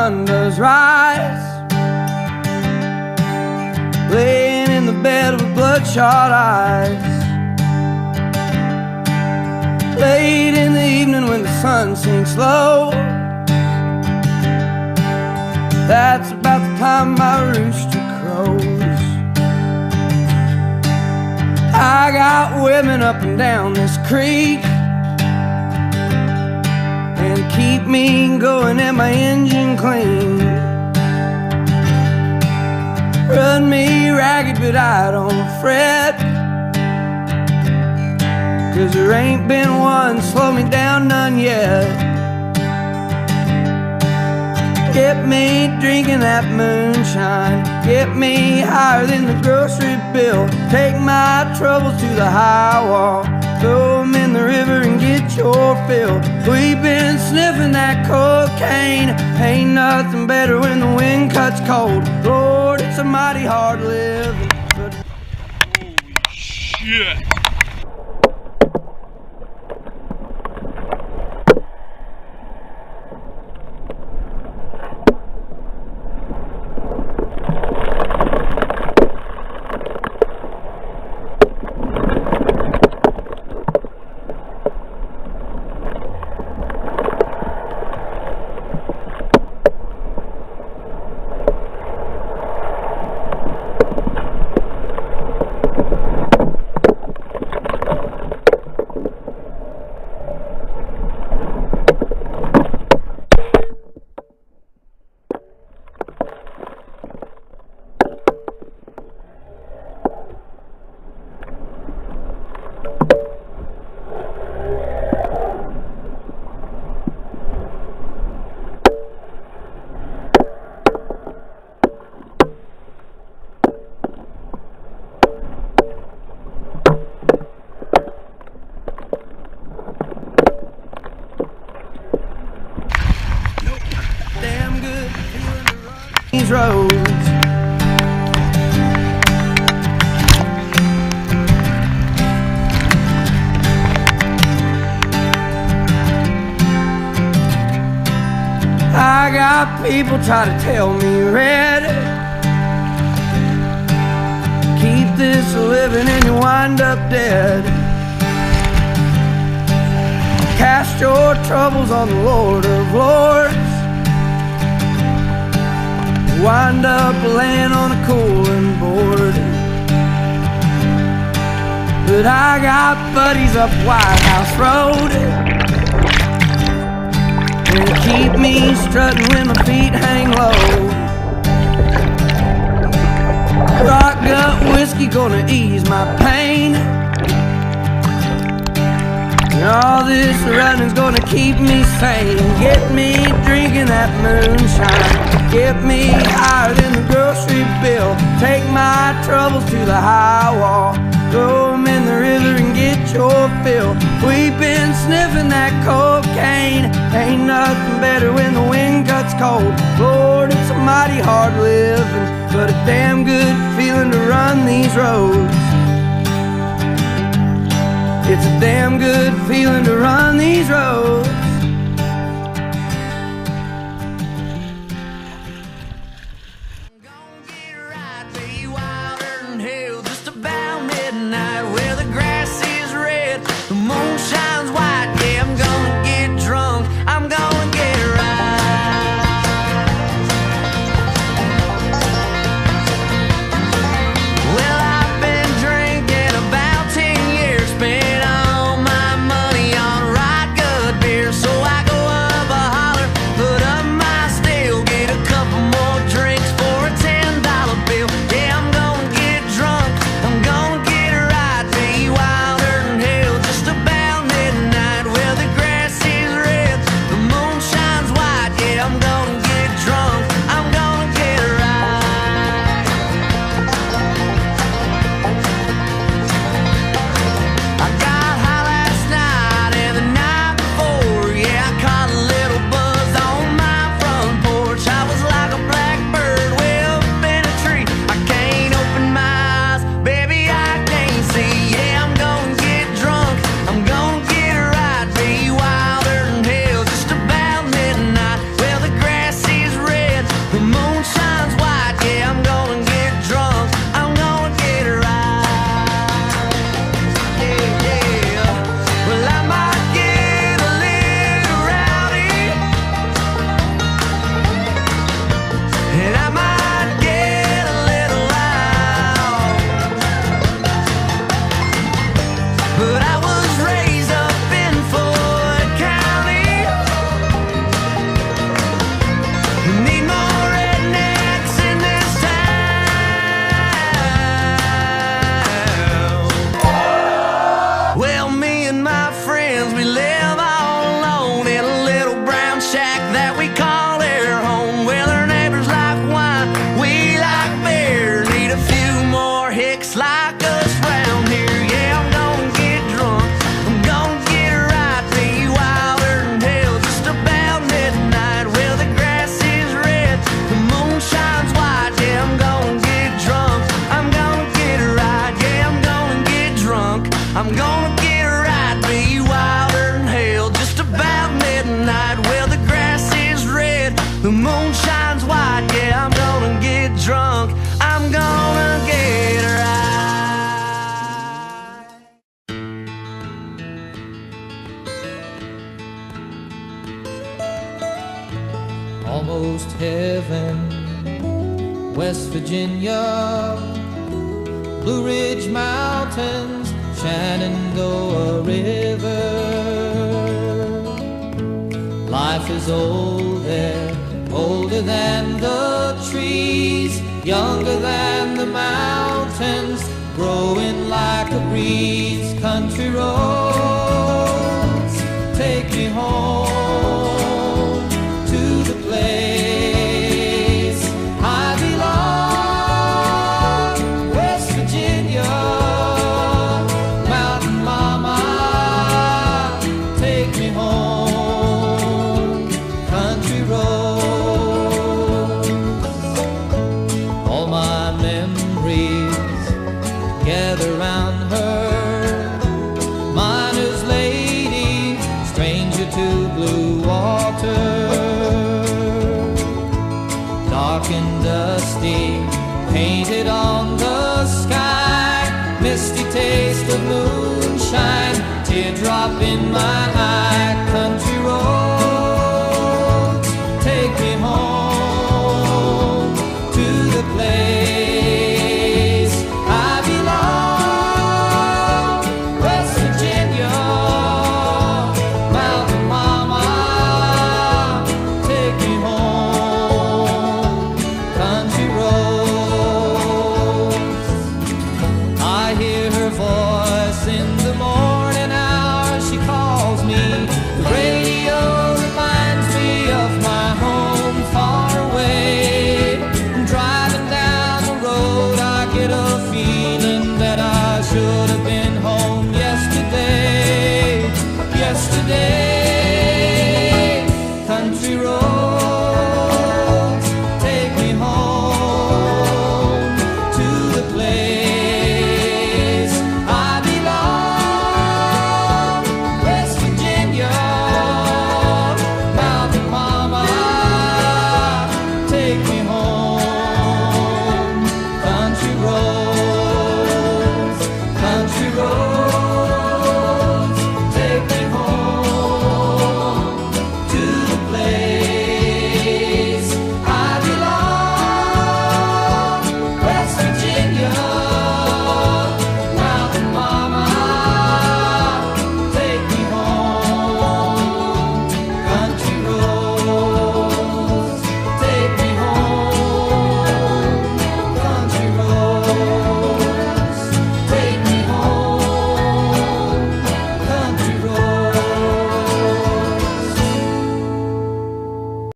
sun does rise, laying in the bed with bloodshot eyes. Late in the evening when the sun sinks low, that's about the time my rooster crows. I got women up and down this creek, and keep me going and my engine clean. Run me ragged but I don't fret, 'cause there ain't been one slow me down, none yet. Get me drinking that moonshine, get me higher than the grocery bill. Take my troubles to the high wall, throw them in the river and get your fill. We've been sniffing that cocaine, ain't nothing better when the wind cuts cold. Lord, it's a mighty hard living, but holy shit. these roads. I got people try to tell me, Red, keep this living and you wind up dead. Cast your troubles on the Lord of Lords, wind up laying on a cooling board. But I got buddies up White House Road, and keep me strutting when my feet hang low. Rock gut whiskey gonna ease my pain, and all this running's gonna keep me sane. Get me drinking that moonshine, get me higher than the grocery bill. Take my troubles to the high wall, throw them in the river and get your fill. We've been sniffing that cocaine, ain't nothing better when the wind cuts cold. Lord, it's a mighty hard living, but a damn good feeling to run these roads. It's a damn good feeling to run these roads. Beer I'm gonna get right, be wilder than hell. Just about midnight, well the grass is red, the moon shines white. Yeah, I'm gonna get drunk, I'm gonna get right. Almost heaven, West Virginia, Blue Ridge Mountains, Shenandoah River. Life is old there, older than the trees, younger than the mountains, growing like a breeze. Country roads take me home to the place I belong. West Virginia, Mountain Mama, take me home. Country roads, all my memories gather round her. Miner's lady, stranger to blue water, dark and dusty, painted on the sky, misty taste of moonshine, teardrop in my eye. Country roads take me home to the place I belong. West Virginia, Mountain Mama, take me home. Country roads, I hear her voice in the